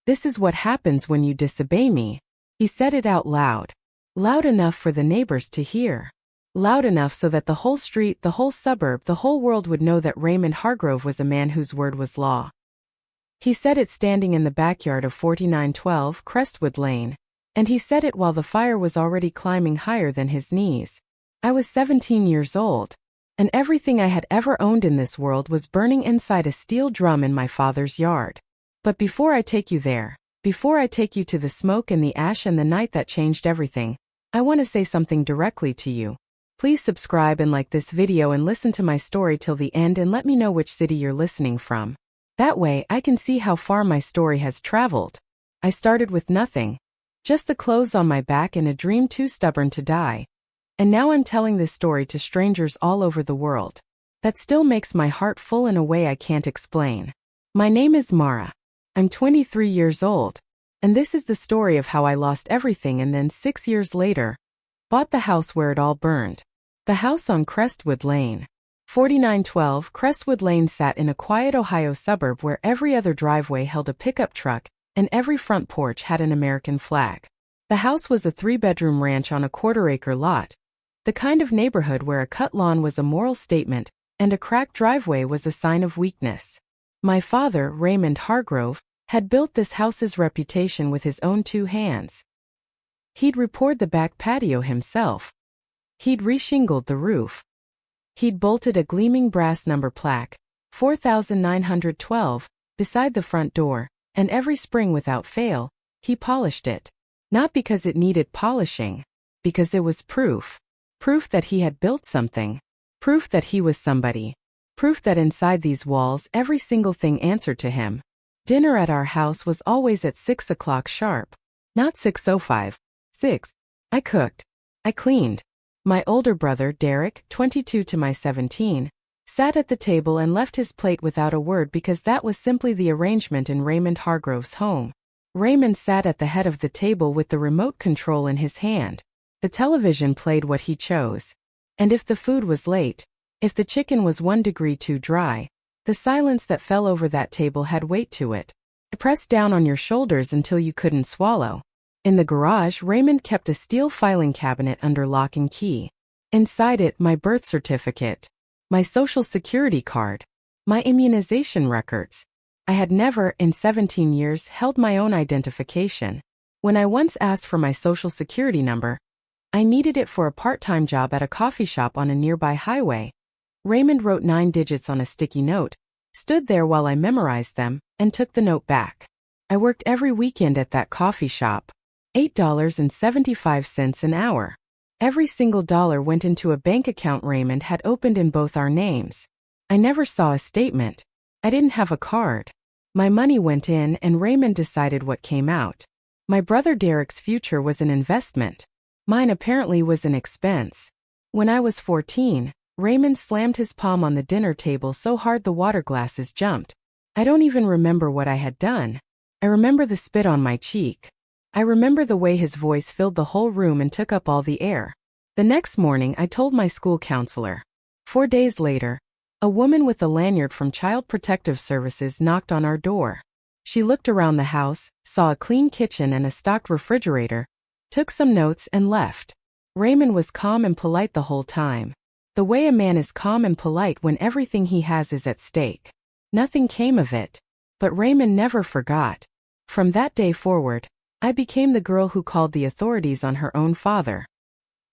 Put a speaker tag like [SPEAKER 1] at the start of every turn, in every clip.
[SPEAKER 1] This is what happens when you disobey me. He said it out loud. Loud enough for the neighbors to hear. Loud enough so that the whole street, the whole suburb, the whole world would know that Raymond Hargrove was a man whose word was law. He said it standing in the backyard of 4912 Crestwood Lane. And he said it while the fire was already climbing higher than his knees. I was 17 years old. And everything I had ever owned in this world was burning inside a steel drum in my father's yard. But before I take you there, before I take you to the smoke and the ash and the night that changed everything, I want to say something directly to you. Please subscribe and like this video and listen to my story till the end and let me know which city you're listening from. That way I can see how far my story has traveled. I started with nothing. Just the clothes on my back and a dream too stubborn to die. And now I'm telling this story to strangers all over the world. That still makes my heart full in a way I can't explain. My name is Mara. I'm 23 years old. And this is the story of how I lost everything and then 6 years later, bought the house where it all burned. The house on Crestwood Lane. 4912 Crestwood Lane sat in a quiet Ohio suburb where every other driveway held a pickup truck and every front porch had an American flag. The house was a 3-bedroom ranch on a quarter-acre lot, the kind of neighborhood where a cut lawn was a moral statement and a cracked driveway was a sign of weakness. My father, Raymond Hargrove, had built this house's reputation with his own 2 hands. He'd repoured the back patio himself. He'd reshingled the roof. He'd bolted a gleaming brass number plaque, 4912, beside the front door, and every spring without fail, he polished it. Not because it needed polishing, because it was proof. Proof that he had built something. Proof that he was somebody. Proof that inside these walls every single thing answered to him. Dinner at our house was always at 6 o'clock sharp. Not 6:05. 6. I cooked. I cleaned. My older brother, Derek, 22 to my 17, sat at the table and left his plate without a word because that was simply the arrangement in Raymond Hargrove's home. Raymond sat at the head of the table with the remote control in his hand. The television played what he chose. And if the food was late, if the chicken was 1 degree too dry, the silence that fell over that table had weight to it. It pressed down on your shoulders until you couldn't swallow. In the garage, Raymond kept a steel filing cabinet under lock and key. Inside it, my birth certificate, my social security card, my immunization records. I had never, in 17 years, held my own identification. When I once asked for my social security number, I needed it for a part-time job at a coffee shop on a nearby highway. Raymond wrote 9 digits on a sticky note, stood there while I memorized them, and took the note back. I worked every weekend at that coffee shop. $8.75 an hour. Every single dollar went into a bank account Raymond had opened in both our names. I never saw a statement. I didn't have a card. My money went in and Raymond decided what came out. My brother Derek's future was an investment. Mine apparently was an expense. When I was 14, Raymond slammed his palm on the dinner table so hard the water glasses jumped. I don't even remember what I had done. I remember the spit on my cheek. I remember the way his voice filled the whole room and took up all the air. The next morning I told my school counselor. 4 days later, a woman with a lanyard from Child Protective Services knocked on our door. She looked around the house, saw a clean kitchen and a stocked refrigerator, took some notes and left. Raymond was calm and polite the whole time. The way a man is calm and polite when everything he has is at stake. Nothing came of it. But Raymond never forgot. From that day forward, I became the girl who called the authorities on her own father.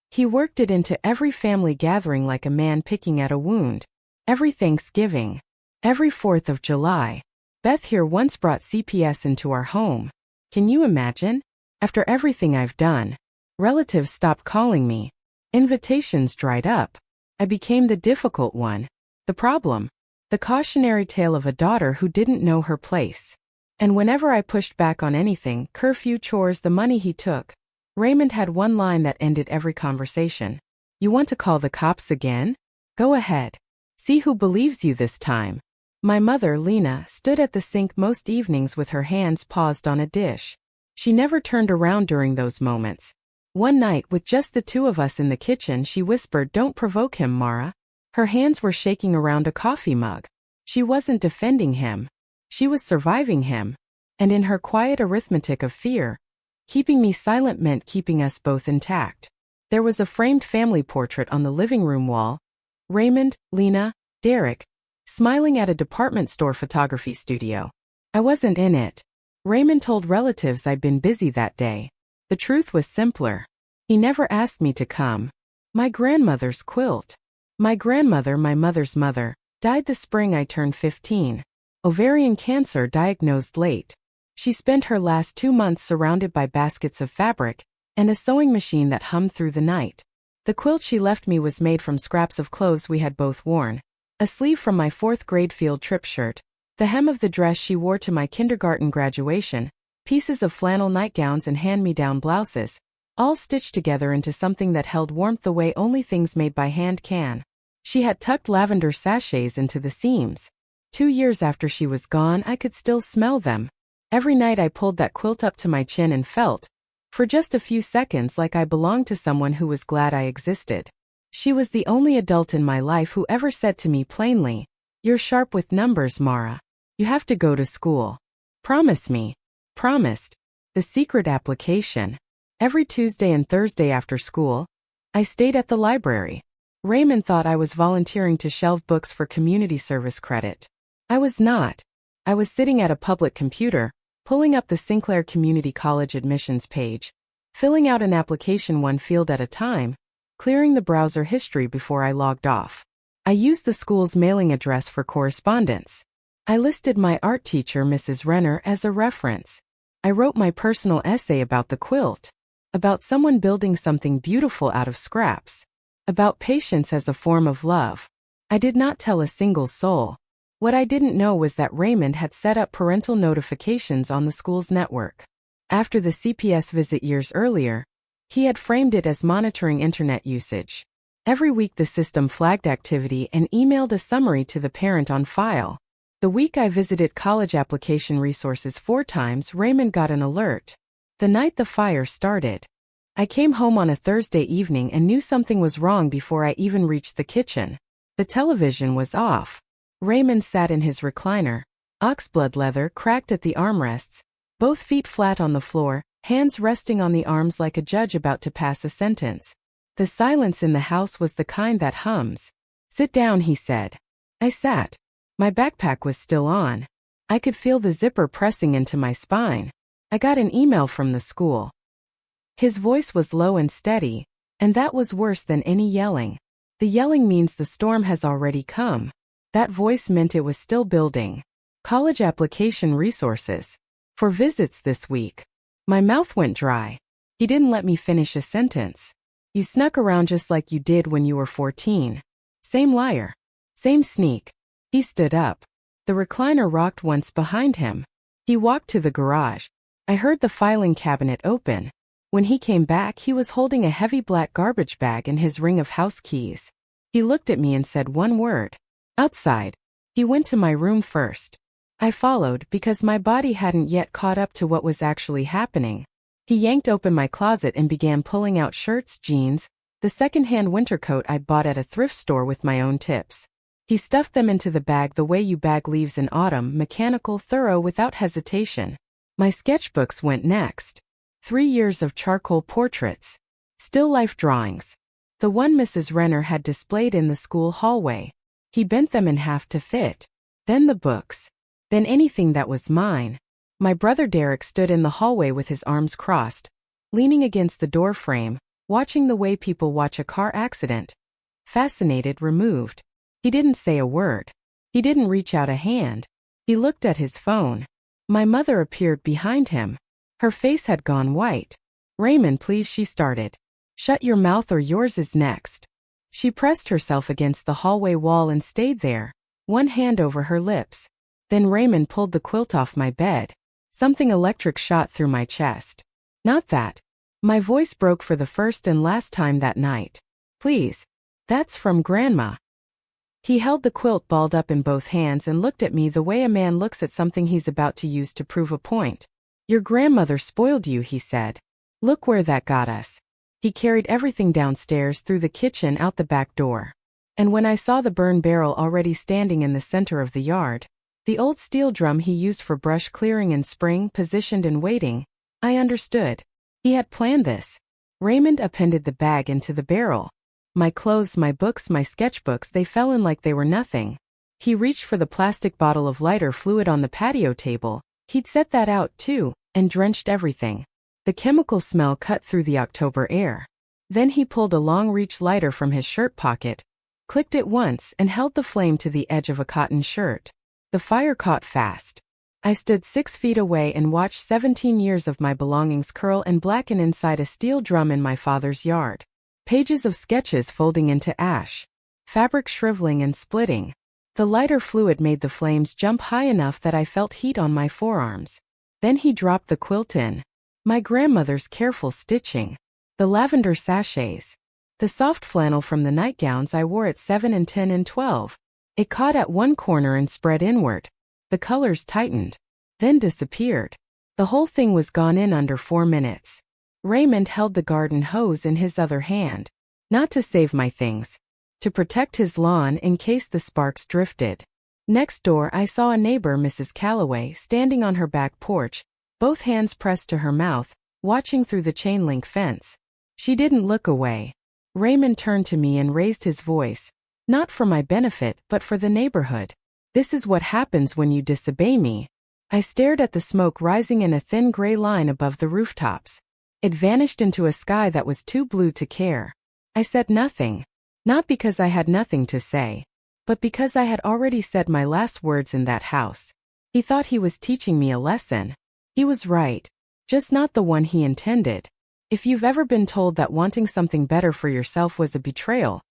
[SPEAKER 1] He worked it into every family gathering like a man picking at a wound. Every Thanksgiving. Every 4th of July. Beth here once brought CPS into our home. Can you imagine? After everything I've done, relatives stopped calling me. Invitations dried up. I became the difficult one. The problem. The cautionary tale of a daughter who didn't know her place. And whenever I pushed back on anything, curfew, chores, the money he took, Raymond had one line that ended every conversation. You want to call the cops again? Go ahead. See who believes you this time. My mother, Lena, stood at the sink most evenings with her hands paused on a dish. She never turned around during those moments. One night, with just the 2 of us in the kitchen, she whispered, "Don't provoke him, Mara." Her hands were shaking around a coffee mug. She wasn't defending him. She was surviving him. And in her quiet arithmetic of fear, keeping me silent meant keeping us both intact. There was a framed family portrait on the living room wall. Raymond, Lena, Derek, smiling at a department store photography studio. I wasn't in it. Raymond told relatives I'd been busy that day. The truth was simpler. He never asked me to come. My grandmother's quilt. My grandmother, my mother's mother, died the spring I turned 15. Ovarian cancer diagnosed late. She spent her last 2 months surrounded by baskets of fabric and a sewing machine that hummed through the night. The quilt she left me was made from scraps of clothes we had both worn. A sleeve from my 4th grade field trip shirt, the hem of the dress she wore to my kindergarten graduation, pieces of flannel nightgowns and hand-me-down blouses, all stitched together into something that held warmth the way only things made by hand can. She had tucked lavender sachets into the seams. 2 years after she was gone, I could still smell them. Every night I pulled that quilt up to my chin and felt, for just a few seconds, like I belonged to someone who was glad I existed. She was the only adult in my life who ever said to me plainly, "You're sharp with numbers, Mara. You have to go to school. Promise me." Promised. The secret application. Every Tuesday and Thursday after school, I stayed at the library. Raymond thought I was volunteering to shelve books for community service credit. I was not. I was sitting at a public computer, pulling up the Sinclair Community College admissions page, filling out an application one field at a time, clearing the browser history before I logged off. I used the school's mailing address for correspondence. I listed my art teacher, Mrs. Renner, as a reference. I wrote my personal essay about the quilt, about someone building something beautiful out of scraps, about patience as a form of love. I did not tell a single soul. What I didn't know was that Raymond had set up parental notifications on the school's network. After the CPS visit years earlier, he had framed it as monitoring internet usage. Every week the system flagged activity and emailed a summary to the parent on file. The week I visited college application resources 4 times, Raymond got an alert. The night the fire started. I came home on a Thursday evening and knew something was wrong before I even reached the kitchen. The television was off. Raymond sat in his recliner, oxblood leather cracked at the armrests, both feet flat on the floor, hands resting on the arms like a judge about to pass a sentence. The silence in the house was the kind that hums. "Sit down," he said. I sat. My backpack was still on. I could feel the zipper pressing into my spine. I got an email from the school. His voice was low and steady, and that was worse than any yelling. The yelling means the storm has already come. That voice meant it was still building. College application resources. For visits this week. My mouth went dry. He didn't let me finish a sentence. "You snuck around just like you did when you were 14. Same liar. Same sneak." He stood up. The recliner rocked once behind him. He walked to the garage. I heard the filing cabinet open. When he came back, he was holding a heavy black garbage bag in his ring of house keys. He looked at me and said one word. "Outside." He went to my room first. I followed because my body hadn't yet caught up to what was actually happening. He yanked open my closet and began pulling out shirts, jeans, the second-hand winter coat I'd bought at a thrift store with my own tips. He stuffed them into the bag the way you bag leaves in autumn, mechanical, thorough, without hesitation. My sketchbooks went next. 3 years of charcoal portraits. Still life drawings. The one Mrs. Renner had displayed in the school hallway. He bent them in half to fit. Then the books. Then anything that was mine. My brother Derek stood in the hallway with his arms crossed, leaning against the door frame, watching the way people watch a car accident. Fascinated, removed. He didn't say a word. He didn't reach out a hand. He looked at his phone. My mother appeared behind him. Her face had gone white. "Raymond, please," she started. "Shut your mouth or yours is next." She pressed herself against the hallway wall and stayed there, one hand over her lips. Then Raymond pulled the quilt off my bed. Something electric shot through my chest. "Not that." My voice broke for the first and last time that night. "Please. That's from Grandma." He held the quilt balled up in both hands and looked at me the way a man looks at something he's about to use to prove a point. "Your grandmother spoiled you," he said. "Look where that got us." He carried everything downstairs, through the kitchen, out the back door. And when I saw the burn barrel already standing in the center of the yard, The old steel drum he used for brush clearing in spring, positioned and waiting. I understood. He had planned this. Raymond appended the bag into the barrel. My clothes, my books, my sketchbooks, they fell in like they were nothing. He reached for the plastic bottle of lighter fluid on the patio table. He'd set that out, too, and drenched everything. The chemical smell cut through the October air. Then he pulled a long-reach lighter from his shirt pocket, clicked it once, and held the flame to the edge of a cotton shirt. The fire caught fast. I stood 6 feet away and watched 17 years of my belongings curl and blacken inside a steel drum in my father's yard. Pages of sketches folding into ash. Fabric shriveling and splitting. The lighter fluid made the flames jump high enough that I felt heat on my forearms. Then he dropped the quilt in. My grandmother's careful stitching. The lavender sachets. The soft flannel from the nightgowns I wore at 7 and 10 and 12. It caught at one corner and spread inward. The colors tightened. Then disappeared. The whole thing was gone in under 4 minutes. Raymond held the garden hose in his other hand. Not to save my things. To protect his lawn in case the sparks drifted. Next door I saw a neighbor, Mrs. Calloway, standing on her back porch, both hands pressed to her mouth, watching through the chain-link fence. She didn't look away. Raymond turned to me and raised his voice. Not for my benefit, but for the neighborhood. This is what happens when you disobey me. I stared at the smoke rising in a thin gray line above the rooftops. It vanished into a sky that was too blue to care. I said nothing. Not because I had nothing to say, but because I had already said my last words in that house. He thought he was teaching me a lesson. He was right. Just not the one he intended. If you've ever been told that wanting something better for yourself was a betrayal,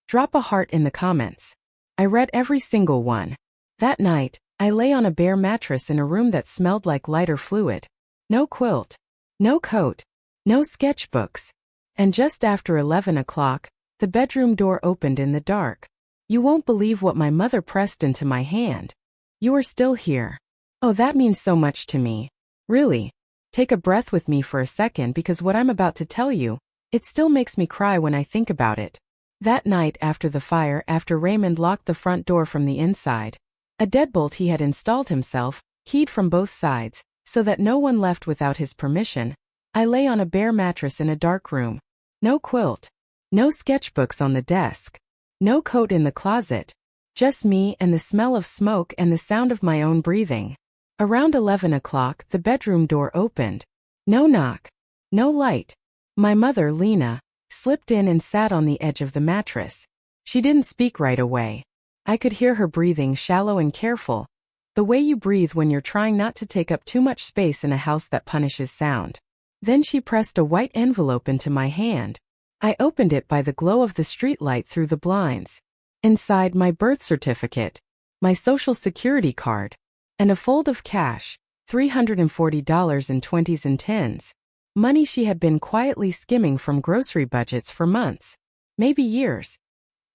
[SPEAKER 1] drop a heart in the comments. I read every single one. That night, I lay on a bare mattress in a room that smelled like lighter fluid. No quilt. No coat. No sketchbooks. And just after 11 o'clock, the bedroom door opened in the dark. You won't believe what my mother pressed into my hand. You are still here. Oh, that means so much to me. Really. Take a breath with me for a second, because what I'm about to tell you, it still makes me cry when I think about it. That night after the fire, after Raymond locked the front door from the inside, a deadbolt he had installed himself, keyed from both sides, so that no one left without his permission, I lay on a bare mattress in a dark room. No quilt. No sketchbooks on the desk. No coat in the closet. Just me and the smell of smoke and the sound of my own breathing. Around 11 o'clock, the bedroom door opened. No knock. No light. My mother, Lena, slipped in and sat on the edge of the mattress. She didn't speak right away. I could hear her breathing, shallow and careful. The way you breathe when you're trying not to take up too much space in a house that punishes sound. Then she pressed a white envelope into my hand. I opened it by the glow of the streetlight through the blinds. Inside, my birth certificate, my social security card, and a fold of cash, $340 in 20s and 10s. Money she had been quietly skimming from grocery budgets for months, maybe years.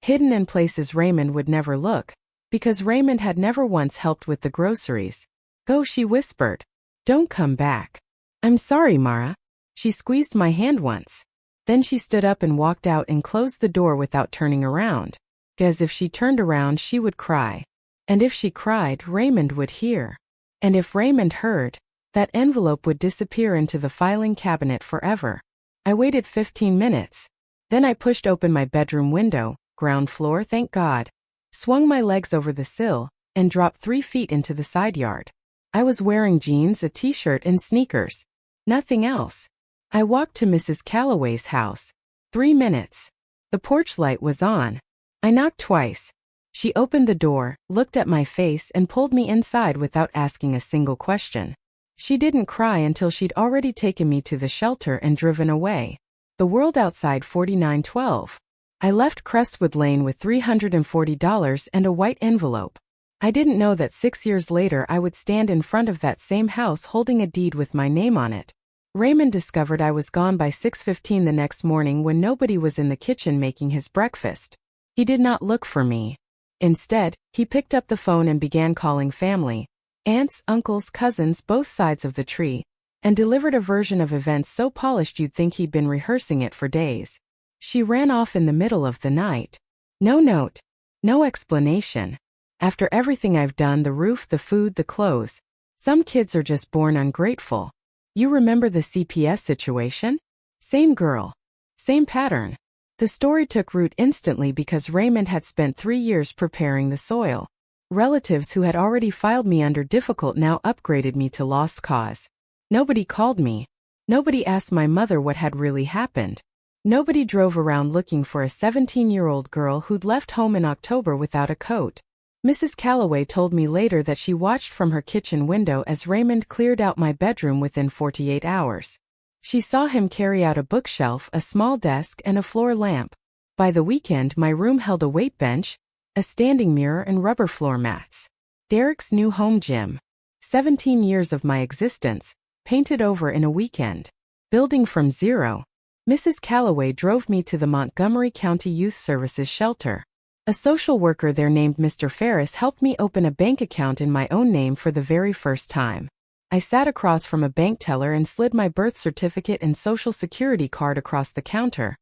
[SPEAKER 1] Hidden in places Raymond would never look, because Raymond had never once helped with the groceries. Go, she whispered. Don't come back. I'm sorry, Mara. She squeezed my hand once. Then she stood up and walked out and closed the door without turning around. As if she turned around, she would cry. And if she cried, Raymond would hear. And if Raymond heard, that envelope would disappear into the filing cabinet forever. I waited 15 minutes. Then I pushed open my bedroom window, ground floor, thank God, swung my legs over the sill, and dropped 3 feet into the side yard. I was wearing jeans, a t-shirt, and sneakers. Nothing else. I walked to Mrs. Calloway's house. 3 minutes. The porch light was on. I knocked twice. She opened the door, looked at my face, and pulled me inside without asking a single question. She didn't cry until she'd already taken me to the shelter and driven away. The world outside, 4912. I left Crestwood Lane with $340 and a white envelope. I didn't know that 6 years later I would stand in front of that same house holding a deed with my name on it. Raymond discovered I was gone by 6:15 the next morning when nobody was in the kitchen making his breakfast. He did not look for me. Instead, he picked up the phone and began calling family, aunts, uncles, cousins, both sides of the tree, and delivered a version of events so polished you'd think he'd been rehearsing it for days. She ran off in the middle of the night. No note. No explanation. After everything I've done, the roof, the food, the clothes. Some kids are just born ungrateful. You remember the CPS situation? Same girl. Same pattern. The story took root instantly because Raymond had spent 3 years preparing the soil. Relatives who had already filed me under difficult now upgraded me to lost cause. Nobody called me. Nobody asked my mother what had really happened. Nobody drove around looking for a 17-year-old girl who'd left home in October without a coat. Mrs. Calloway told me later that she watched from her kitchen window as Raymond cleared out my bedroom within 48 hours. She saw him carry out a bookshelf, a small desk, and a floor lamp. By the weekend, my room held a weight bench, a standing mirror, and rubber floor mats. Derek's new home gym. 17 years of my existence, painted over in a weekend. Building from zero. Mrs. Calloway drove me to the Montgomery County Youth Services shelter. A social worker there named Mr. Ferris helped me open a bank account in my own name for the very first time. I sat across from a bank teller and slid my birth certificate and social security card across the counter.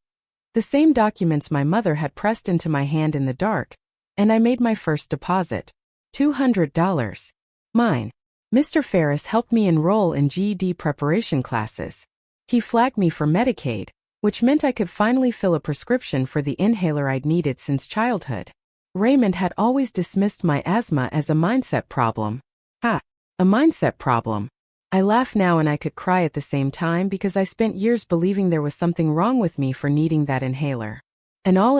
[SPEAKER 1] The same documents my mother had pressed into my hand in the dark, and I made my first deposit. $200. Mine. Mr. Ferris helped me enroll in GED preparation classes. He flagged me for Medicaid, which meant I could finally fill a prescription for the inhaler I'd needed since childhood. Raymond had always dismissed my asthma as a mindset problem. A mindset problem. I laugh now and I could cry at the same time because I spent years believing there was something wrong with me for needing that inhaler. And all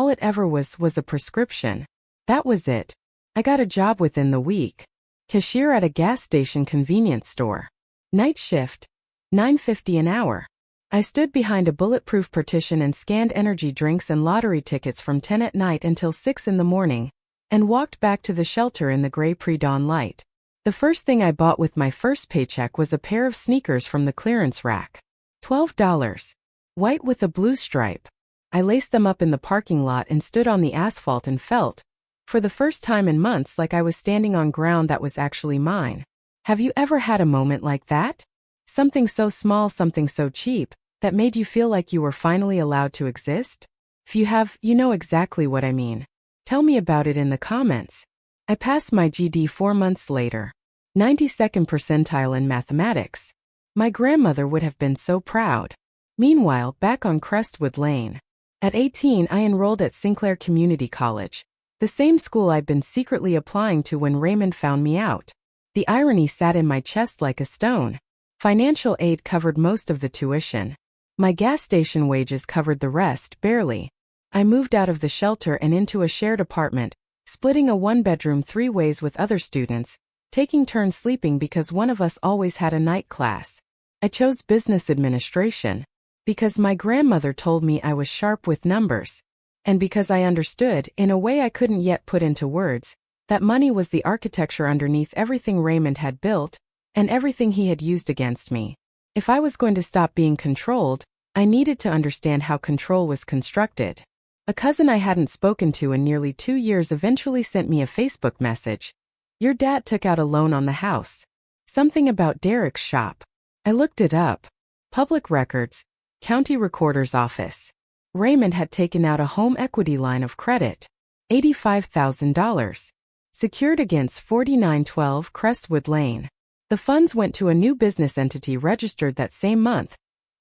[SPEAKER 1] it ever was a prescription. That was it. I got a job within the week. Cashier at a gas station convenience store. Night shift. $9.50 an hour. I stood behind a bulletproof partition and scanned energy drinks and lottery tickets from 10 at night until 6 in the morning, and walked back to the shelter in the gray pre-dawn light. The first thing I bought with my first paycheck was a pair of sneakers from the clearance rack. $12. White with a blue stripe. I laced them up in the parking lot and stood on the asphalt and felt, for the first time in months, like I was standing on ground that was actually mine. Have you ever had a moment like that? Something so small, something so cheap, that made you feel like you were finally allowed to exist? If you have, you know exactly what I mean. Tell me about it in the comments. I passed my GED 4 months later. 92nd percentile in mathematics. My grandmother would have been so proud. Meanwhile, back on Crestwood Lane. At 18, I enrolled at Sinclair Community College, the same school I'd been secretly applying to when Raymond found me out. The irony sat in my chest like a stone. Financial aid covered most of the tuition. My gas station wages covered the rest, barely. I moved out of the shelter and into a shared apartment, splitting a 1-bedroom 3 ways with other students, taking turns sleeping because one of us always had a night class. I chose business administration because my grandmother told me I was sharp with numbers, and because I understood, in a way I couldn't yet put into words, that money was the architecture underneath everything Raymond had built and everything he had used against me. If I was going to stop being controlled, I needed to understand how control was constructed. A cousin I hadn't spoken to in nearly 2 years eventually sent me a Facebook message. Your dad took out a loan on the house. Something about Derek's shop. I looked it up. Public records. County Recorder's Office. Raymond had taken out a home equity line of credit. $85,000. Secured against 4912 Crestwood Lane. The funds went to a new business entity registered that same month.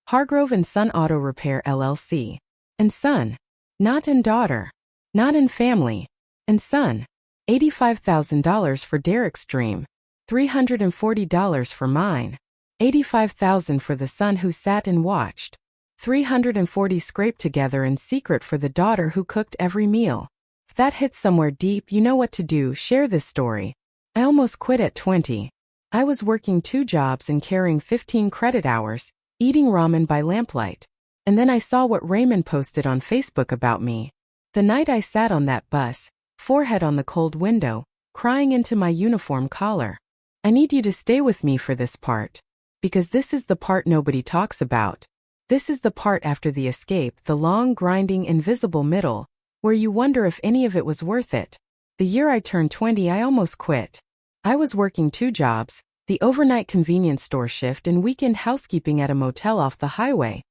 [SPEAKER 1] Hargrove and Son Auto Repair LLC. And son. Not in daughter. Not in family. And son. $85,000 for Derek's dream. $340 for mine. $85,000 for the son who sat and watched. $340 scraped together in secret for the daughter who cooked every meal. If that hits somewhere deep, you know what to do. Share this story. I almost quit at 20. I was working 2 jobs and carrying 15 credit hours, eating ramen by lamplight. And then I saw what Raymond posted on Facebook about me. The night I sat on that bus, forehead on the cold window, crying into my uniform collar. I need you to stay with me for this part. Because this is the part nobody talks about. This is the part after the escape, the long, grinding, invisible middle, where you wonder if any of it was worth it. The year I turned 20, I almost quit. I was working 2 jobs, the overnight convenience store shift and weekend housekeeping at a motel off the highway,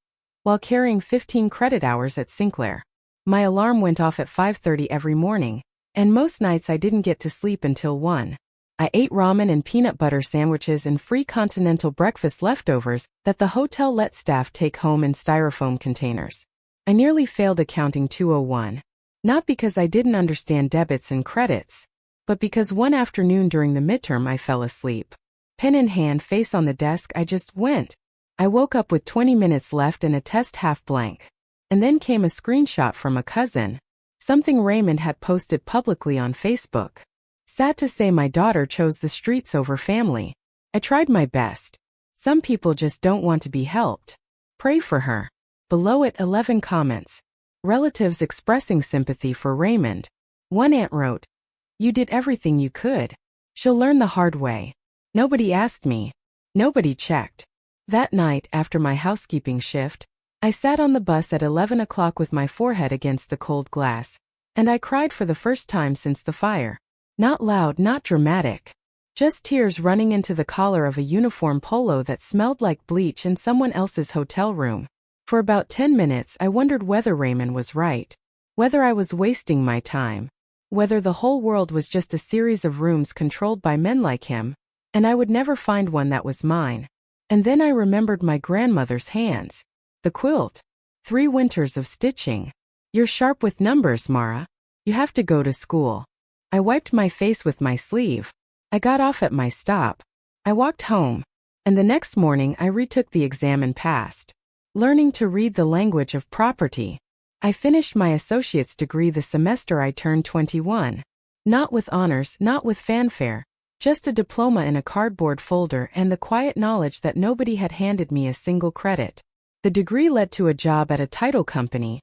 [SPEAKER 1] while carrying 15 credit hours at Sinclair. My alarm went off at 5:30 every morning, And most nights I didn't get to sleep until 1. I ate ramen and peanut butter sandwiches and free continental breakfast leftovers that the hotel let staff take home in styrofoam containers. I nearly failed accounting 201. Not because I didn't understand debits and credits, but because one afternoon during the midterm I fell asleep. Pen in hand, face on the desk, I just went. I woke up with 20 minutes left and a test half blank. And then came a screenshot from a cousin. Something Raymond had posted publicly on Facebook. Sad to say, my daughter chose the streets over family. I tried my best. Some people just don't want to be helped. Pray for her. Below it, 11 comments. Relatives expressing sympathy for Raymond. One aunt wrote, "You did everything you could. She'll learn the hard way. Nobody asked me. Nobody checked." That night, after my housekeeping shift, I sat on the bus at 11 o'clock with my forehead against the cold glass, and I cried for the first time since the fire. Not loud, not dramatic. Just tears running into the collar of a uniform polo that smelled like bleach in someone else's hotel room. For about 10 minutes I wondered whether Raymond was right. Whether I was wasting my time. Whether the whole world was just a series of rooms controlled by men like him, and I would never find one that was mine. And then I remembered my grandmother's hands. The quilt. 3 winters of stitching. You're sharp with numbers, Mara. You have to go to school. I wiped my face with my sleeve. I got off at my stop. I walked home. And the next morning I retook the exam and passed. Learning to read the language of property. I finished my associate's degree the semester I turned 21. Not with honors, not with fanfare. Just a diploma in a cardboard folder and the quiet knowledge that nobody had handed me a single credit. The degree led to a job at a title company.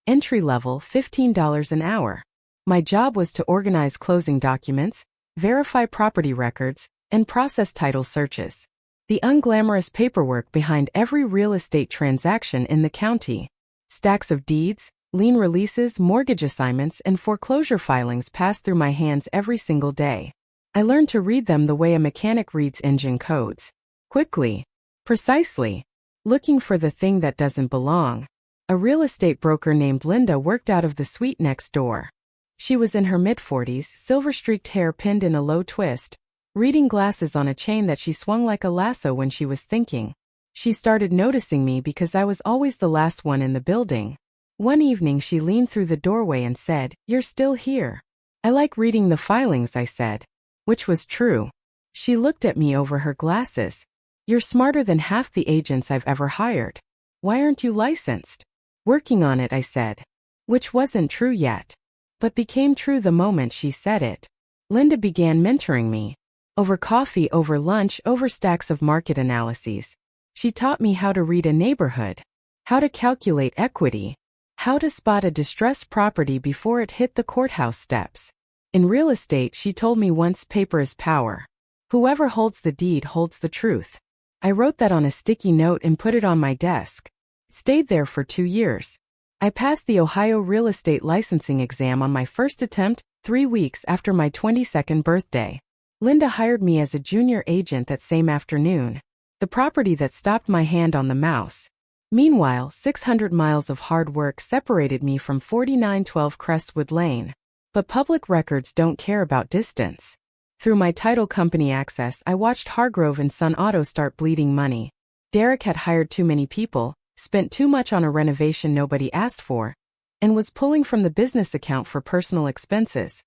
[SPEAKER 1] Entry level, $15 an hour. My job was to organize closing documents, verify property records, and process title searches. The unglamorous paperwork behind every real estate transaction in the county. Stacks of deeds, lien releases, mortgage assignments, and foreclosure filings passed through my hands every single day. I learned to read them the way a mechanic reads engine codes. Quickly. Precisely. Looking for the thing that doesn't belong. A real estate broker named Linda worked out of the suite next door. She was in her mid-40s, silver-streaked hair pinned in a low twist, reading glasses on a chain that she swung like a lasso when she was thinking. She started noticing me because I was always the last one in the building. One evening she leaned through the doorway and said, "You're still here." "I like reading the filings," I said. Which was true. She looked at me over her glasses. "You're smarter than half the agents I've ever hired. Why aren't you licensed?" "Working on it," I said. Which wasn't true yet, but became true the moment she said it. Linda began mentoring me. Over coffee, over lunch, over stacks of market analyses. She taught me how to read a neighborhood, how to calculate equity, how to spot a distressed property before it hit the courthouse steps. In real estate, she told me once, paper is power. Whoever holds the deed holds the truth. I wrote that on a sticky note and put it on my desk. Stayed there for 2 years. I passed the Ohio real estate licensing exam on my first attempt, 3 weeks after my 22nd birthday. Linda hired me as a junior agent that same afternoon. The property that stopped my hand on the mouse. Meanwhile, 600 miles of hard work separated me from 4912 Crestwood Lane. But public records don't care about distance. Through my title company access, I watched Hargrove and Son Auto start bleeding money. Derek had hired too many people, spent too much on a renovation nobody asked for, and was pulling from the business account for personal expenses.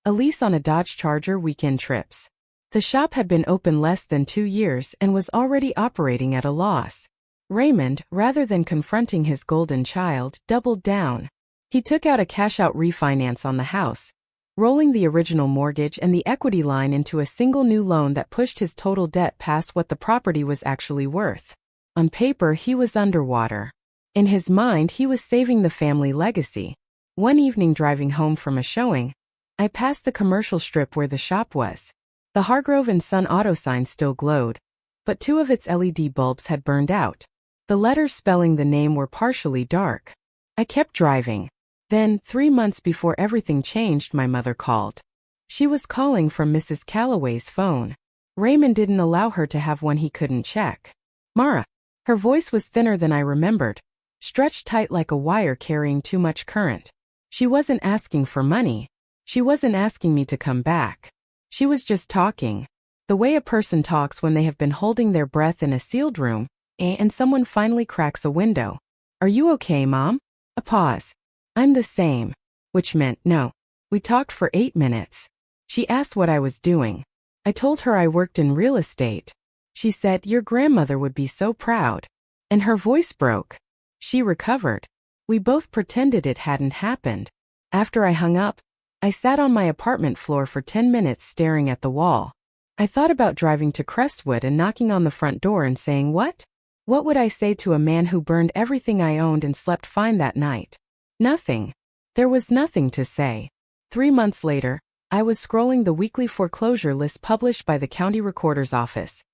[SPEAKER 1] A lease on a Dodge Charger, weekend trips. The shop had been open less than 2 years and was already operating at a loss. Raymond, rather than confronting his golden child, doubled down. He took out a cash-out refinance on the house, rolling the original mortgage and the equity line into a single new loan that pushed his total debt past what the property was actually worth. On paper, he was underwater. In his mind, he was saving the family legacy. One evening driving home from a showing, I passed the commercial strip where the shop was. The Hargrove and Son Auto sign still glowed, but 2 of its LED bulbs had burned out. The letters spelling the name were partially dark. I kept driving. Then, 3 months before everything changed, my mother called. She was calling from Mrs. Calloway's phone. Raymond didn't allow her to have one he couldn't check. "Mara." Her voice was thinner than I remembered, stretched tight like a wire carrying too much current. She wasn't asking for money. She wasn't asking me to come back. She was just talking. The way a person talks when they have been holding their breath in a sealed room, and someone finally cracks a window. "Are you okay, Mom?" A pause. "I'm the same." Which meant no. We talked for 8 minutes. She asked what I was doing. I told her I worked in real estate. She said, "Your grandmother would be so proud." And her voice broke. She recovered. We both pretended it hadn't happened. After I hung up, I sat on my apartment floor for 10 minutes staring at the wall. I thought about driving to Crestwood and knocking on the front door and saying, "What? What would I say to a man who burned everything I owned and slept fine that night?" Nothing. There was nothing to say. 3 months later, I was scrolling the weekly foreclosure list published by the county recorder's office.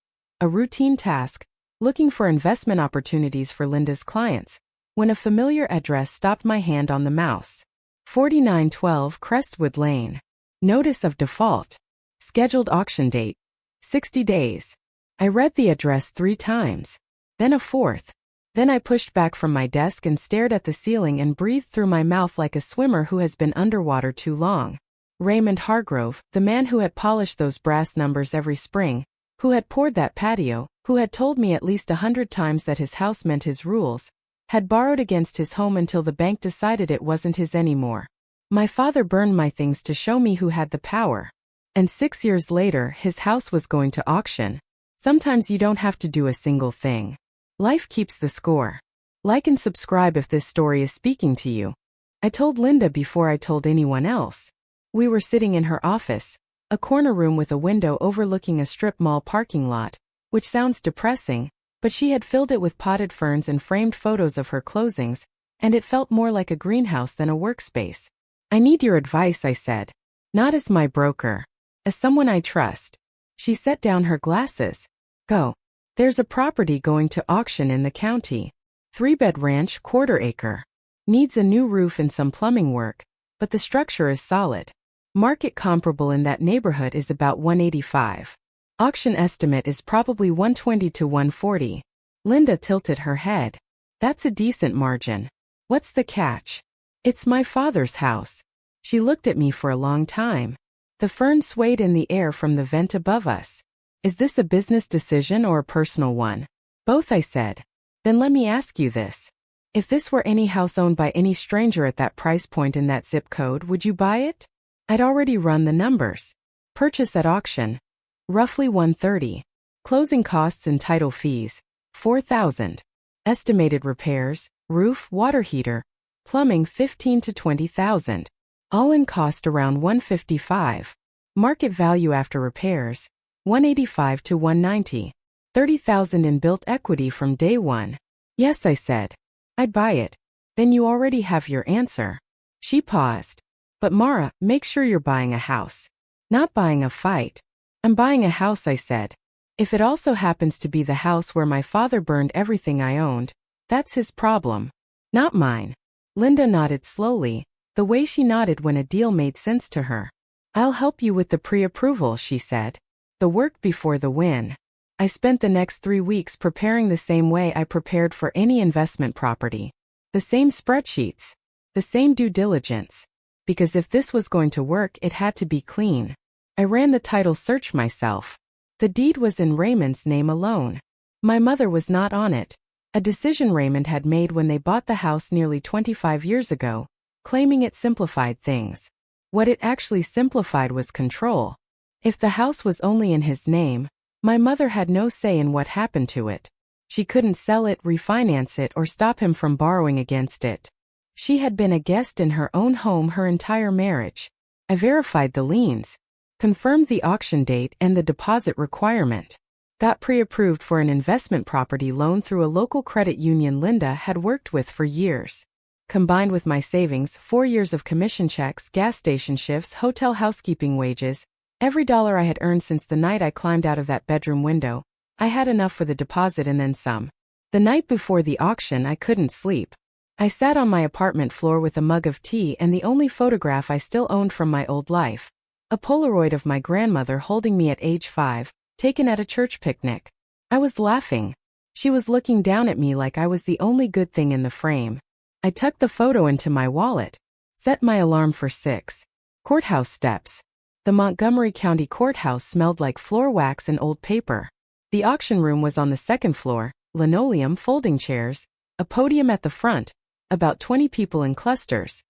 [SPEAKER 1] A routine task, looking for investment opportunities for Linda's clients, when a familiar address stopped my hand on the mouse. 4912 Crestwood Lane. Notice of default. Scheduled auction date. 60 days. I read the address 3 times. Then a 4th. Then I pushed back from my desk and stared at the ceiling and breathed through my mouth like a swimmer who has been underwater too long. Raymond Hargrove, the man who had polished those brass numbers every spring, who had poured that patio, who had told me at least 100 times that his house meant his rules, had borrowed against his home until the bank decided it wasn't his anymore. My father burned my things to show me who had the power. And 6 years later, his house was going to auction. Sometimes you don't have to do a single thing. Life keeps the score. Like and subscribe if this story is speaking to you. I told Linda before I told anyone else. We were sitting in her office, a corner room with a window overlooking a strip mall parking lot, which sounds depressing, but she had filled it with potted ferns and framed photos of her closings, and it felt more like a greenhouse than a workspace. "I need your advice," I said. "Not as my broker. As someone I trust." She set down her glasses. "Go. There's a property going to auction in the county. 3-bed ranch, 1/4 acre. Needs a new roof and some plumbing work, but the structure is solid. Market comparable in that neighborhood is about 185. Auction estimate is probably 120 to 140. Linda tilted her head. "That's a decent margin. What's the catch?" "It's my father's house." She looked at me for a long time. The fern swayed in the air from the vent above us. "Is this a business decision or a personal one?" "Both," I said. "Then let me ask you this. If this were any house owned by any stranger at that price point in that zip code, would you buy it?" I'd already run the numbers. Purchase at auction. Roughly 130. Closing costs and title fees. 4,000. Estimated repairs, roof, water heater, plumbing 15 to 20,000. All-in cost around 155. Market value after repairs, 185 to 190. 30,000 in built equity from day one. "Yes," I said. "I'd buy it." "Then you already have your answer." She paused. "But Mara, make sure you're buying a house. Not buying a fight." "I'm buying a house," I said. "If it also happens to be the house where my father burned everything I owned, that's his problem. Not mine." Linda nodded slowly, the way she nodded when a deal made sense to her. "I'll help you with the pre-approval," she said. "The work before the win." I spent the next 3 weeks preparing the same way I prepared for any investment property. The same spreadsheets. The same due diligence. Because if this was going to work, it had to be clean. I ran the title search myself. The deed was in Raymond's name alone. My mother was not on it. A decision Raymond had made when they bought the house nearly 25 years ago, claiming it simplified things. What it actually simplified was control. If the house was only in his name, my mother had no say in what happened to it. She couldn't sell it, refinance it, or stop him from borrowing against it. She had been a guest in her own home her entire marriage. I verified the liens, confirmed the auction date and the deposit requirement. Got pre-approved for an investment property loan through a local credit union Linda had worked with for years. Combined with my savings, 4 years of commission checks, gas station shifts, hotel housekeeping wages, every dollar I had earned since the night I climbed out of that bedroom window, I had enough for the deposit and then some. The night before the auction, I couldn't sleep. I sat on my apartment floor with a mug of tea and the only photograph I still owned from my old life. A Polaroid of my grandmother holding me at age 5, taken at a church picnic. I was laughing. She was looking down at me like I was the only good thing in the frame. I tucked the photo into my wallet. Set my alarm for 6. Courthouse steps. The Montgomery County Courthouse smelled like floor wax and old paper. The auction room was on the second floor, linoleum, folding chairs, a podium at the front, about 20 people in clusters.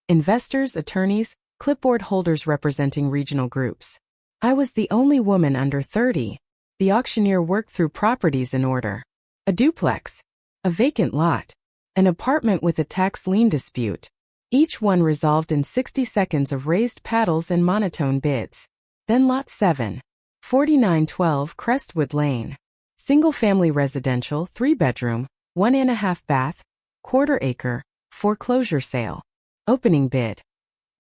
[SPEAKER 1] Investors, attorneys, clipboard holders representing regional groups. I was the only woman under 30. The auctioneer worked through properties in order. A duplex. A vacant lot. An apartment with a tax lien dispute. Each one resolved in 60 seconds of raised paddles and monotone bids. Then Lot 7. 4912 Crestwood Lane. Single-family residential, 3-bedroom, 1.5 bath, quarter-acre, foreclosure sale. Opening bid.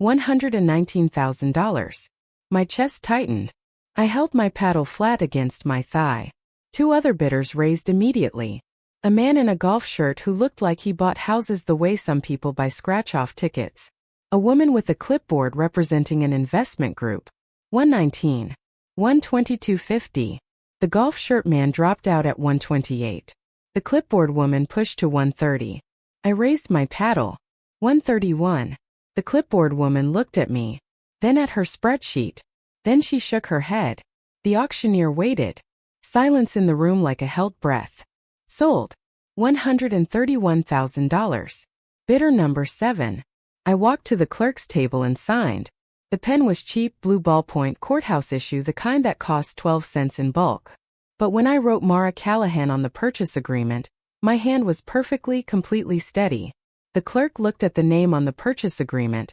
[SPEAKER 1] $119,000. My chest tightened. I held my paddle flat against my thigh. 2 other bidders raised immediately. A man in a golf shirt who looked like he bought houses the way some people buy scratch-off tickets. A woman with a clipboard representing an investment group. 119. 122.50. The golf shirt man dropped out at 128. The clipboard woman pushed to 130. I raised my paddle. 131. The clipboard woman looked at me, then at her spreadsheet. Then she shook her head. The auctioneer waited. Silence in the room like a held breath. Sold. $131,000. Bidder number 7. I walked to the clerk's table and signed. The pen was cheap, blue ballpoint courthouse issue, the kind that cost 12 cents in bulk. But when I wrote Mara Callahan on the purchase agreement, my hand was perfectly, completely steady. The clerk looked at the name on the purchase agreement,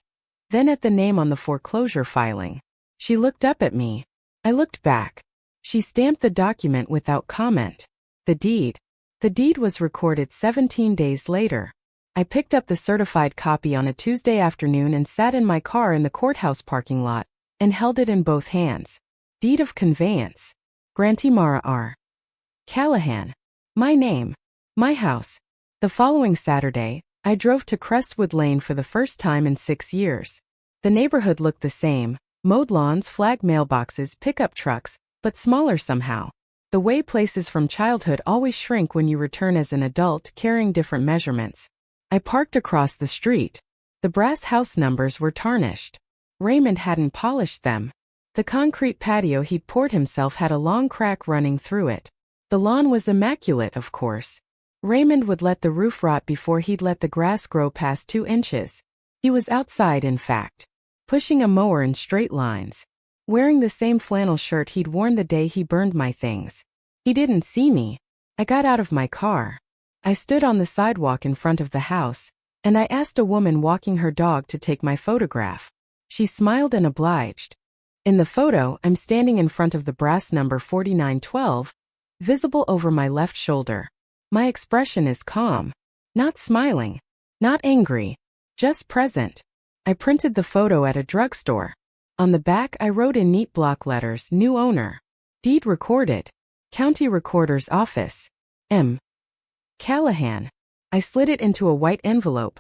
[SPEAKER 1] then at the name on the foreclosure filing. She looked up at me. I looked back. She stamped the document without comment. The deed. The deed was recorded 17 days later. I picked up the certified copy on a Tuesday afternoon and sat in my car in the courthouse parking lot and held it in both hands. Deed of conveyance. Grantee Mara R. Callahan. My name. My house. The following Saturday, I drove to Crestwood Lane for the first time in 6 years. The neighborhood looked the same, mowed lawns, flag mailboxes, pickup trucks, but smaller somehow. The way places from childhood always shrink when you return as an adult, carrying different measurements. I parked across the street. The brass house numbers were tarnished. Raymond hadn't polished them. The concrete patio he'd poured himself had a long crack running through it. The lawn was immaculate, of course. Raymond would let the roof rot before he'd let the grass grow past 2 inches. He was outside, in fact, pushing a mower in straight lines, wearing the same flannel shirt he'd worn the day he burned my things. He didn't see me. I got out of my car. I stood on the sidewalk in front of the house, and I asked a woman walking her dog to take my photograph. She smiled and obliged. In the photo, I'm standing in front of the brass number 4912, visible over my left shoulder. My expression is calm. Not smiling. Not angry. Just present. I printed the photo at a drugstore. On the back I wrote in neat block letters, new owner. Deed recorded. County Recorder's Office. M. Callahan. I slid it into a white envelope.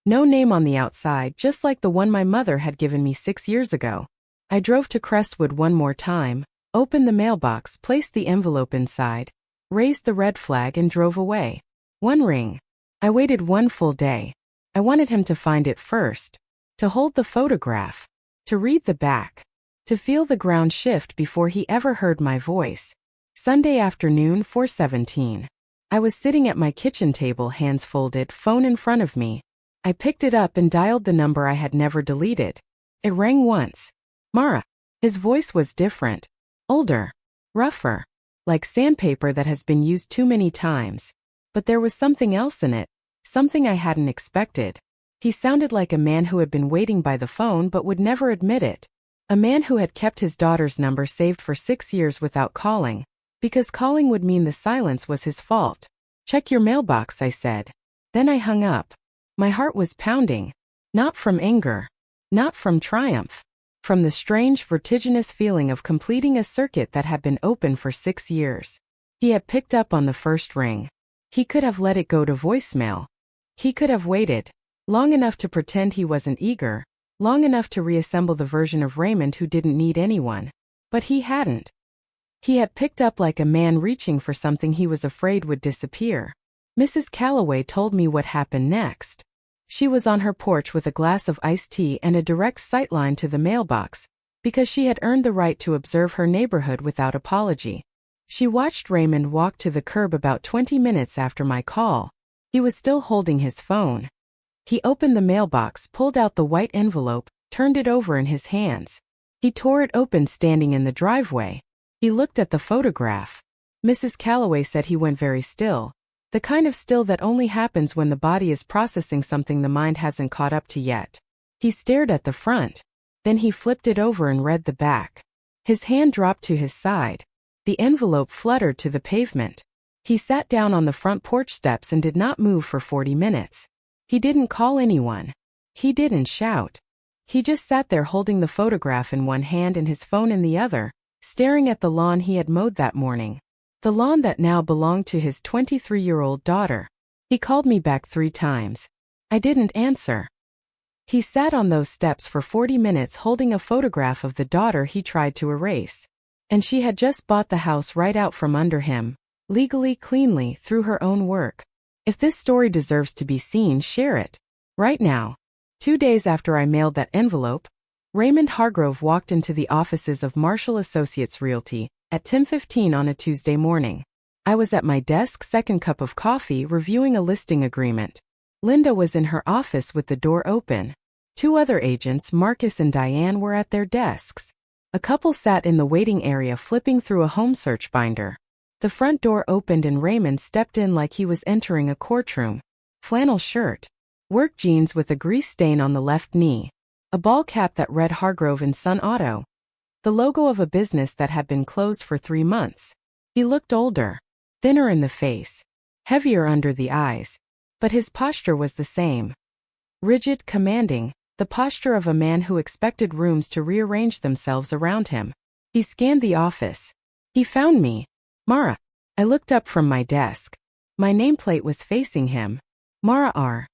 [SPEAKER 1] No name on the outside, just like the one my mother had given me 6 years ago. I drove to Crestwood one more time, opened the mailbox, placed the envelope inside, raised the red flag and drove away. 1 ring. I waited 1 full day. I wanted him to find it first. To hold the photograph. To read the back. To feel the ground shift before he ever heard my voice. Sunday afternoon, 4:17. I was sitting at my kitchen table, hands folded, phone in front of me. I picked it up and dialed the number I had never deleted. It rang once. Mara. His voice was different. Older. Rougher. Like sandpaper that has been used too many times. But there was something else in it. Something I hadn't expected. He sounded like a man who had been waiting by the phone but would never admit it. A man who had kept his daughter's number saved for 6 years without calling, because calling would mean the silence was his fault. Check your mailbox, I said. Then I hung up. My heart was pounding. Not from anger. Not from triumph. From the strange, vertiginous feeling of completing a circuit that had been open for 6 years. He had picked up on the first ring. He could have let it go to voicemail. He could have waited. Long enough to pretend he wasn't eager, long enough to reassemble the version of Raymond who didn't need anyone. But he hadn't. He had picked up like a man reaching for something he was afraid would disappear. Mrs. Calloway told me what happened next. She was on her porch with a glass of iced tea and a direct sightline to the mailbox, because she had earned the right to observe her neighborhood without apology. She watched Raymond walk to the curb about 20 minutes after my call. He was still holding his phone. He opened the mailbox, pulled out the white envelope, turned it over in his hands. He tore it open standing in the driveway. He looked at the photograph. Mrs. Calloway said he went very still, the kind of still that only happens when the body is processing something the mind hasn't caught up to yet. He stared at the front. Then he flipped it over and read the back. His hand dropped to his side. The envelope fluttered to the pavement. He sat down on the front porch steps and did not move for 40 minutes. He didn't call anyone. He didn't shout. He just sat there holding the photograph in one hand and his phone in the other, staring at the lawn he had mowed that morning. The lawn that now belonged to his 23-year-old daughter. He called me back 3 times. I didn't answer. He sat on those steps for 40 minutes holding a photograph of the daughter he tried to erase. And she had just bought the house right out from under him, legally, cleanly, through her own work. If this story deserves to be seen, share it. Right now. 2 days after I mailed that envelope, Raymond Hargrove walked into the offices of Marshall Associates Realty at 10:15 on a Tuesday morning. I was at my desk, second cup of coffee, reviewing a listing agreement. Linda was in her office with the door open. 2 other agents, Marcus and Diane, were at their desks. A couple sat in the waiting area flipping through a home search binder. The front door opened and Raymond stepped in like he was entering a courtroom. Flannel shirt. Work jeans with a grease stain on the left knee. A ball cap that read Hargrove & Son Auto. The logo of a business that had been closed for 3 months. He looked older. Thinner in the face. Heavier under the eyes. But his posture was the same. Rigid, commanding, the posture of a man who expected rooms to rearrange themselves around him. He scanned the office. He found me. Mara. I looked up from my desk. My nameplate was facing him. Mara R.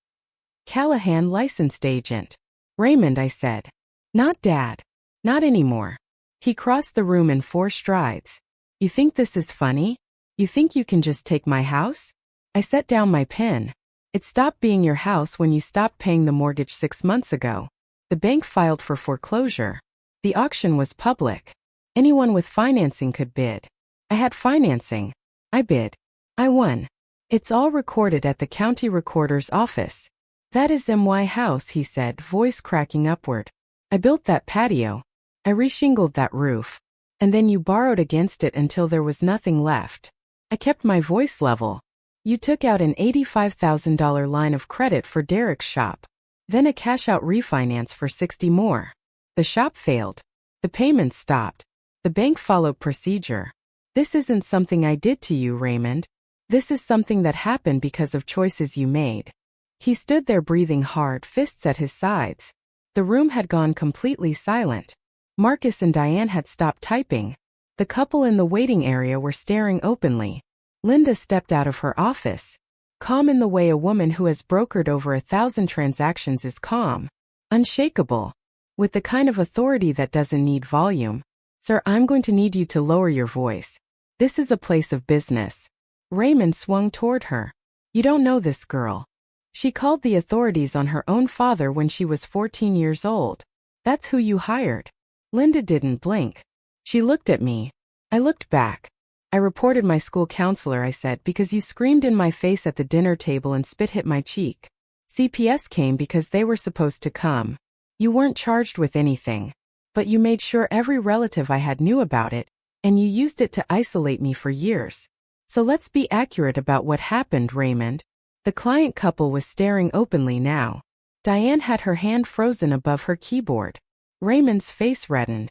[SPEAKER 1] Callahan, licensed agent. Raymond, I said. Not Dad. Not anymore. He crossed the room in 4 strides. You think this is funny? You think you can just take my house? I set down my pen. It stopped being your house when you stopped paying the mortgage 6 months ago. The bank filed for foreclosure. The auction was public. Anyone with financing could bid. I had financing. I bid. I won. It's all recorded at the county recorder's office. That is my house, he said, voice cracking upward. I built that patio. I reshingled that roof. And then you borrowed against it until there was nothing left. I kept my voice level. You took out an $85,000 line of credit for Derek's shop. Then a cash-out refinance for $60,000 more. The shop failed. The payments stopped. The bank followed procedure. This isn't something I did to you, Raymond. This is something that happened because of choices you made. He stood there breathing hard, fists at his sides. The room had gone completely silent. Marcus and Diane had stopped typing. The couple in the waiting area were staring openly. Linda stepped out of her office. Calm in the way a woman who has brokered over 1,000 transactions is calm. Unshakable. With the kind of authority that doesn't need volume. Sir, I'm going to need you to lower your voice. This is a place of business. Raymond swung toward her. You don't know this girl. She called the authorities on her own father when she was 14 years old. That's who you hired. Linda didn't blink. She looked at me. I looked back. I reported my school counselor, I said, because you screamed in my face at the dinner table and spit hit my cheek. CPS came because they were supposed to come. You weren't charged with anything. But you made sure every relative I had knew about it, and you used it to isolate me for years. So let's be accurate about what happened, Raymond. The client couple was staring openly now. Diane had her hand frozen above her keyboard. Raymond's face reddened.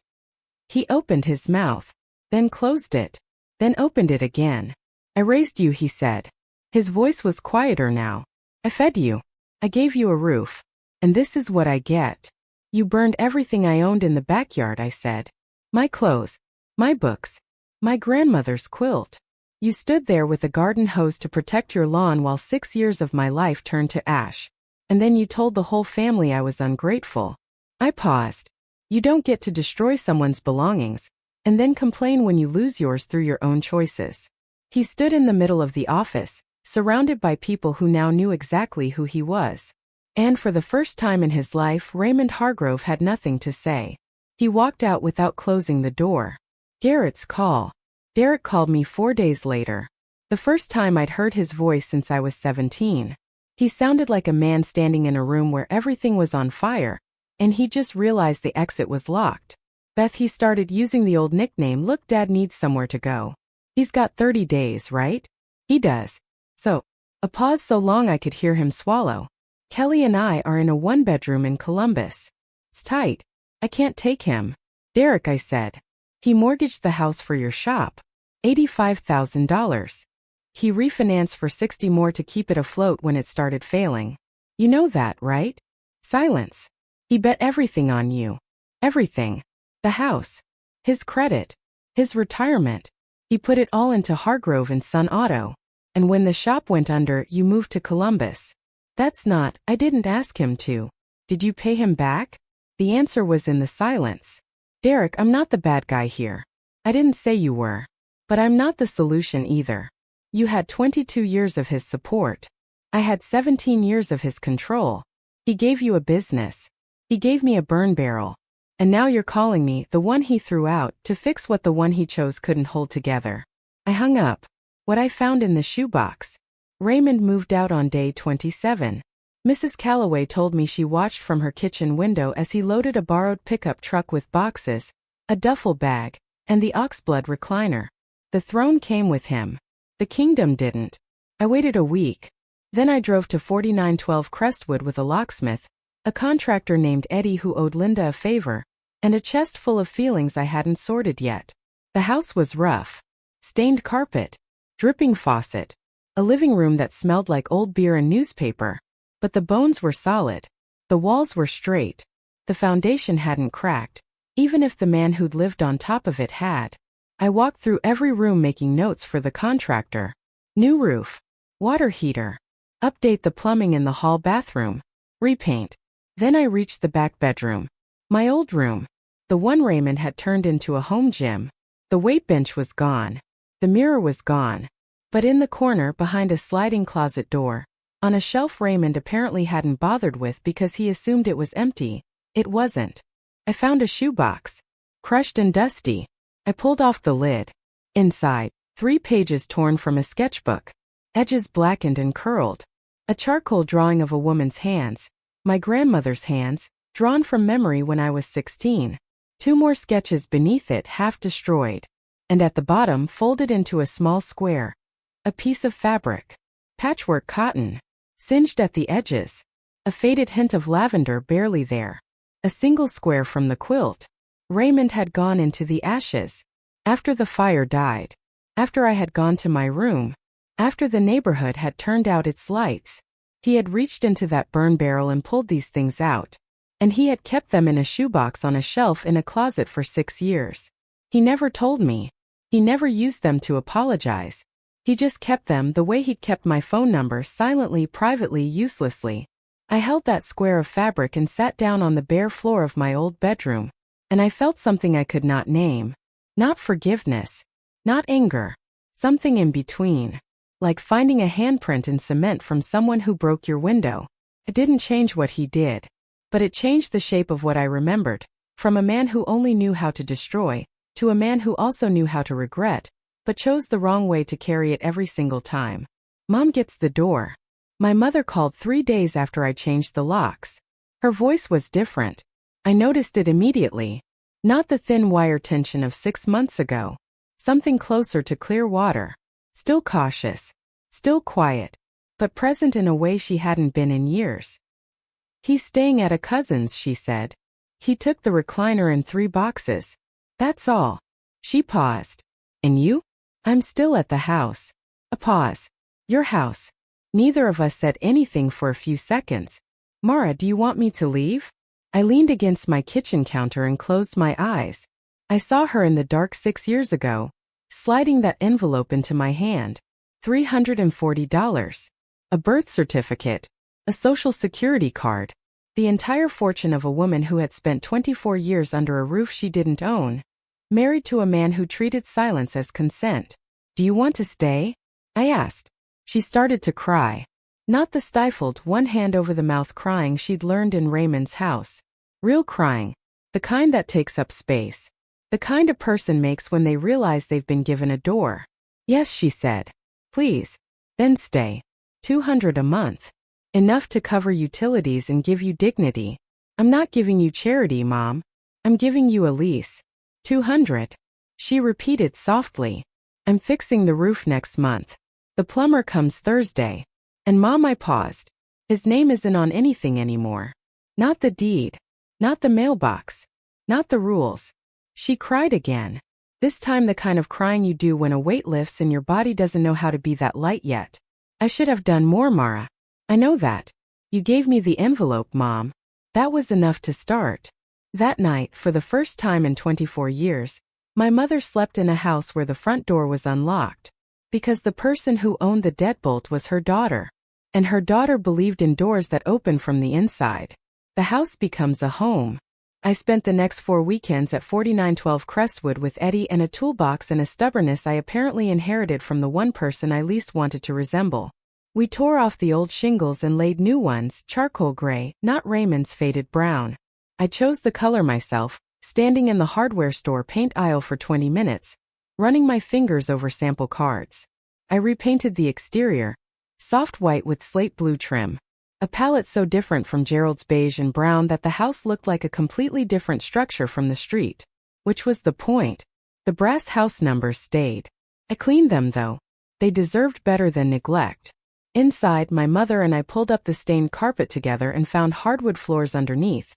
[SPEAKER 1] He opened his mouth, then closed it, then opened it again. I raised you, he said. His voice was quieter now. I fed you. I gave you a roof. And this is what I get. You burned everything I owned in the backyard, I said. My clothes. My books. My grandmother's quilt. You stood there with a garden hose to protect your lawn while 6 years of my life turned to ash. And then you told the whole family I was ungrateful. I paused. You don't get to destroy someone's belongings, and then complain when you lose yours through your own choices. He stood in the middle of the office, surrounded by people who now knew exactly who he was. And for the first time in his life, Raymond Hargrove had nothing to say. He walked out without closing the door. Garrett's call. Derek called me 4 days later. The first time I'd heard his voice since I was 17. He sounded like a man standing in a room where everything was on fire, and he just realized the exit was locked. Beth, he started using the old nickname, "Look, Dad needs somewhere to go. He's got 30 days, right?" "He does." "So." A pause so long I could hear him swallow. "Kelly and I are in a one-bedroom in Columbus. It's tight. I can't take him." "Derek," I said. "He mortgaged the house for your shop. $85,000. He refinanced for 60 more to keep it afloat when it started failing. You know that, right?" Silence. "He bet everything on you." "Everything." "The house. His credit. His retirement. He put it all into Hargrove and Son Auto. And when the shop went under, you moved to Columbus." "That's not, I didn't ask him to." "Did you pay him back?" The answer was in the silence. "Derek, I'm not the bad guy here. I didn't say you were. But I'm not the solution either. You had 22 years of his support. I had 17 years of his control. He gave you a business. He gave me a burn barrel. And now you're calling me, the one he threw out, to fix what the one he chose couldn't hold together." I hung up. What I found in the shoebox. Raymond moved out on day 27. Mrs. Calloway told me she watched from her kitchen window as he loaded a borrowed pickup truck with boxes, a duffel bag, and the oxblood recliner. The throne came with him. The kingdom didn't. I waited a week. Then I drove to 4912 Crestwood with a locksmith, a contractor named Eddie who owed Linda a favor, and a chest full of feelings I hadn't sorted yet. The house was rough. Stained carpet. Dripping faucet. A living room that smelled like old beer and newspaper. But the bones were solid. The walls were straight. The foundation hadn't cracked, even if the man who'd lived on top of it had. I walked through every room making notes for the contractor. New roof. Water heater. Update the plumbing in the hall bathroom. Repaint. Then I reached the back bedroom. My old room. The one Raymond had turned into a home gym. The weight bench was gone. The mirror was gone. But in the corner behind a sliding closet door, on a shelf Raymond apparently hadn't bothered with because he assumed it was empty, it wasn't. I found a shoebox. Crushed and dusty. I pulled off the lid. Inside, 3 pages torn from a sketchbook. Edges blackened and curled. A charcoal drawing of a woman's hands. My grandmother's hands, drawn from memory when I was 16. 2 more sketches beneath it, half destroyed. And at the bottom, folded into a small square. A piece of fabric. Patchwork cotton. Singed at the edges. A faded hint of lavender barely there. A single square from the quilt. Raymond had gone into the ashes. After the fire died. After I had gone to my room. After the neighborhood had turned out its lights. He had reached into that burn barrel and pulled these things out. And he had kept them in a shoebox on a shelf in a closet for 6 years. He never told me. He never used them to apologize. He just kept them the way he'd kept my phone number, silently, privately, uselessly. I held that square of fabric and sat down on the bare floor of my old bedroom. And I felt something I could not name. Not forgiveness. Not anger. Something in between. Like finding a handprint in cement from someone who broke your window. It didn't change what he did. But it changed the shape of what I remembered. From a man who only knew how to destroy, to a man who also knew how to regret, but chose the wrong way to carry it every single time. Mom gets the door. My mother called 3 days after I changed the locks. Her voice was different. I noticed it immediately. Not the thin wire tension of 6 months ago. Something closer to clear water. Still cautious. Still quiet. But present in a way she hadn't been in years. "He's staying at a cousin's," she said. "He took the recliner and 3 boxes. That's all." She paused. "And you?" "I'm still at the house." A pause. "Your house." Neither of us said anything for a few seconds. "Mara, do you want me to leave?" I leaned against my kitchen counter and closed my eyes. I saw her in the dark 6 years ago, sliding that envelope into my hand. $340. A birth certificate. A social security card. The entire fortune of a woman who had spent 24 years under a roof she didn't own. Married to a man who treated silence as consent. "Do you want to stay?" I asked. She started to cry. Not the stifled, one hand over the mouth crying she'd learned in Raymond's house. Real crying. The kind that takes up space. The kind a person makes when they realize they've been given a door. Yes, she said. Please. Then stay. $200 a month. Enough to cover utilities and give you dignity. I'm not giving you charity, Mom. I'm giving you a lease. $200. She repeated softly. I'm fixing the roof next month. The plumber comes Thursday. And Mom, I paused. His name isn't on anything anymore. Not the deed. Not the mailbox. Not the rules. She cried again. This time the kind of crying you do when a weight lifts and your body doesn't know how to be that light yet. I should have done more, Mara. I know that. You gave me the envelope, Mom. That was enough to start. That night, for the first time in 24 years, my mother slept in a house where the front door was unlocked. Because the person who owned the deadbolt was her daughter. And her daughter believed in doors that open from the inside. The house becomes a home. I spent the next 4 weekends at 4912 Crestwood with Eddie and a toolbox and a stubbornness I apparently inherited from the one person I least wanted to resemble. We tore off the old shingles and laid new ones, charcoal gray, not Raymond's faded brown. I chose the color myself, standing in the hardware store paint aisle for 20 minutes, running my fingers over sample cards. I repainted the exterior, soft white with slate blue trim. A palette so different from Gerald's beige and brown that the house looked like a completely different structure from the street. Which was the point. The brass house numbers stayed. I cleaned them though. They deserved better than neglect. Inside, my mother and I pulled up the stained carpet together and found hardwood floors underneath.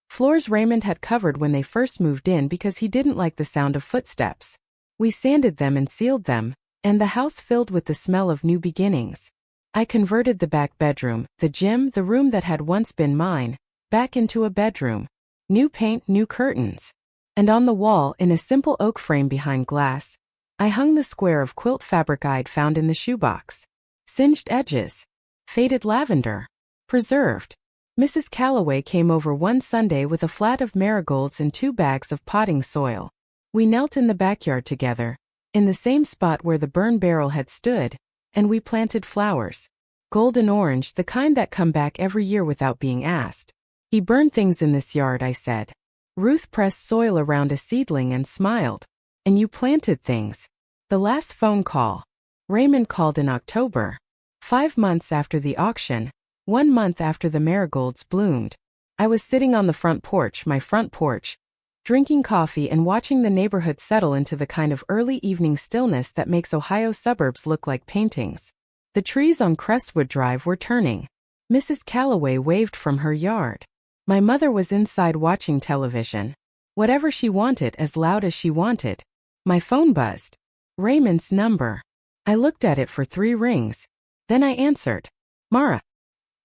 [SPEAKER 1] Floors Raymond had covered when they first moved in because he didn't like the sound of footsteps. We sanded them and sealed them, and the house filled with the smell of new beginnings. I converted the back bedroom, the gym, the room that had once been mine, back into a bedroom. New paint, new curtains. And on the wall, in a simple oak frame behind glass, I hung the square of quilt fabric I'd found in the shoebox. Singed edges. Faded lavender. Preserved. Mrs. Calloway came over one Sunday with a flat of marigolds and 2 bags of potting soil. We knelt in the backyard together, in the same spot where the burn barrel had stood, and we planted flowers. Golden orange, the kind that come back every year without being asked. He burned things in this yard, I said. Ruth pressed soil around a seedling and smiled. And you planted things. The last phone call. Raymond called in October. 5 months after the auction. 1 month after the marigolds bloomed. I was sitting on the front porch, my front porch, drinking coffee and watching the neighborhood settle into the kind of early evening stillness that makes Ohio suburbs look like paintings. The trees on Crestwood Drive were turning. Mrs. Calloway waved from her yard. My mother was inside watching television. Whatever she wanted, as loud as she wanted. My phone buzzed. Raymond's number. I looked at it for 3 rings. Then I answered. Mara.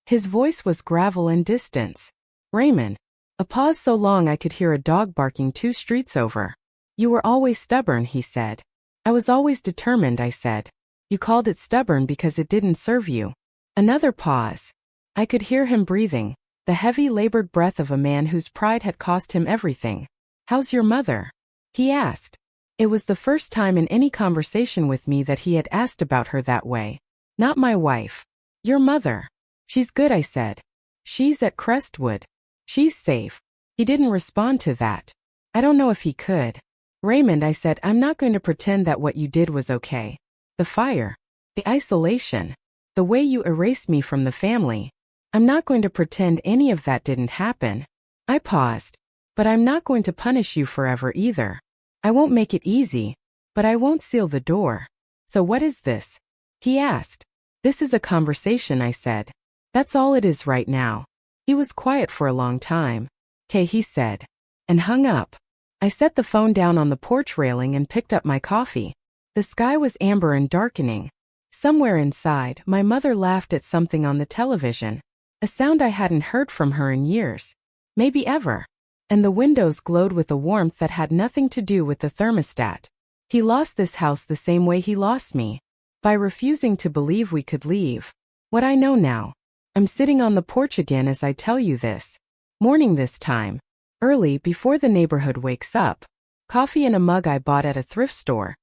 [SPEAKER 1] His voice was gravel and distance. Raymond. A pause so long I could hear a dog barking 2 streets over. You were always stubborn, he said. I was always determined, I said. You called it stubborn because it didn't serve you. Another pause. I could hear him breathing, the heavy labored breath of a man whose pride had cost him everything. How's your mother? He asked. It was the first time in any conversation with me that he had asked about her that way. Not my wife. Your mother. She's good, I said. She's at Crestwood. She's safe. He didn't respond to that. I don't know if he could. Raymond, I said, I'm not going to pretend that what you did was okay. The fire. The isolation. The way you erased me from the family. I'm not going to pretend any of that didn't happen. I paused. But I'm not going to punish you forever either. I won't make it easy. But I won't seal the door. So what is this? He asked. This is a conversation, I said. That's all it is right now. He was quiet for a long time. "'Kay," he said. And hung up. I set the phone down on the porch railing and picked up my coffee. The sky was amber and darkening. Somewhere inside, my mother laughed at something on the television. A sound I hadn't heard from her in years. Maybe ever. And the windows glowed with a warmth that had nothing to do with the thermostat. He lost this house the same way he lost me. By refusing to believe we could leave. What I know now. I'm sitting on the porch again as I tell you this. Morning this time. Early, before the neighborhood wakes up. Coffee in a mug I bought at a thrift store.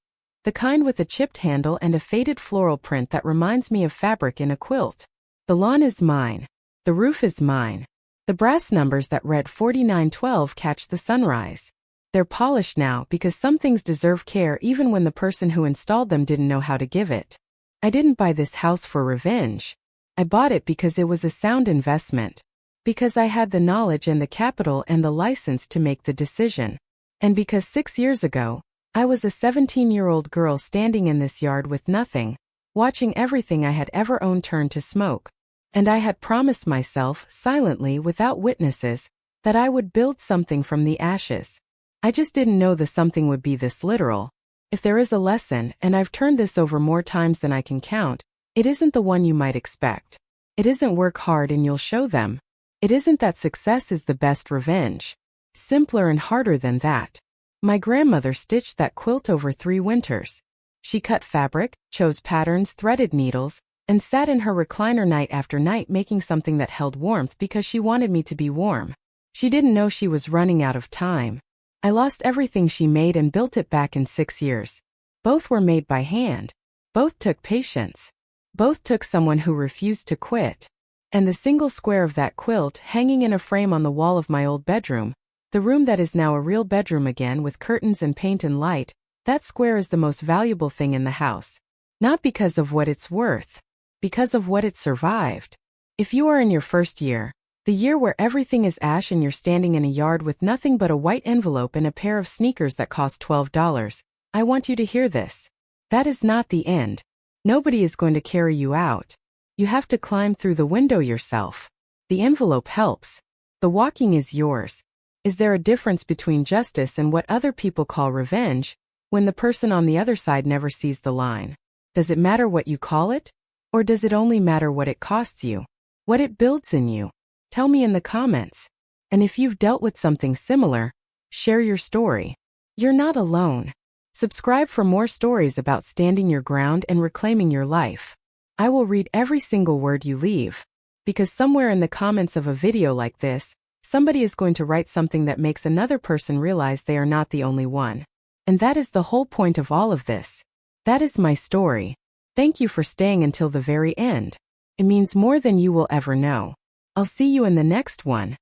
[SPEAKER 1] The kind with a chipped handle and a faded floral print that reminds me of fabric in a quilt. The lawn is mine. The roof is mine. The brass numbers that read 4912 catch the sunrise. They're polished now because some things deserve care even when the person who installed them didn't know how to give it. I didn't buy this house for revenge. I bought it because it was a sound investment. Because I had the knowledge and the capital and the license to make the decision. And because 6 years ago, I was a 17-year-old girl standing in this yard with nothing, watching everything I had ever owned turn to smoke. And I had promised myself, silently without witnesses, that I would build something from the ashes. I just didn't know the something would be this literal. If there is a lesson, and I've turned this over more times than I can count, it isn't the one you might expect. It isn't work hard and you'll show them. It isn't that success is the best revenge. Simpler and harder than that. My grandmother stitched that quilt over 3 winters. She cut fabric, chose patterns, threaded needles, and sat in her recliner night after night making something that held warmth because she wanted me to be warm. She didn't know she was running out of time. I lost everything she made and built it back in 6 years. Both were made by hand. Both took patience. Both took someone who refused to quit. And the single square of that quilt hanging in a frame on the wall of my old bedroom, the room that is now a real bedroom again with curtains and paint and light, that square is the most valuable thing in the house. Not because of what it's worth. Because of what it survived. If you are in your first year, the year where everything is ash and you're standing in a yard with nothing but a white envelope and a pair of sneakers that cost $12, I want you to hear this. That is not the end. Nobody is going to carry you out. You have to climb through the window yourself. The envelope helps. The walking is yours. Is there a difference between justice and what other people call revenge, when the person on the other side never sees the line? Does it matter what you call it? Or does it only matter what it costs you? What it builds in you? Tell me in the comments. And if you've dealt with something similar, share your story. You're not alone. Subscribe for more stories about standing your ground and reclaiming your life. I will read every single word you leave. Because somewhere in the comments of a video like this, somebody is going to write something that makes another person realize they are not the only one. And that is the whole point of all of this. That is my story. Thank you for staying until the very end. It means more than you will ever know. I'll see you in the next one.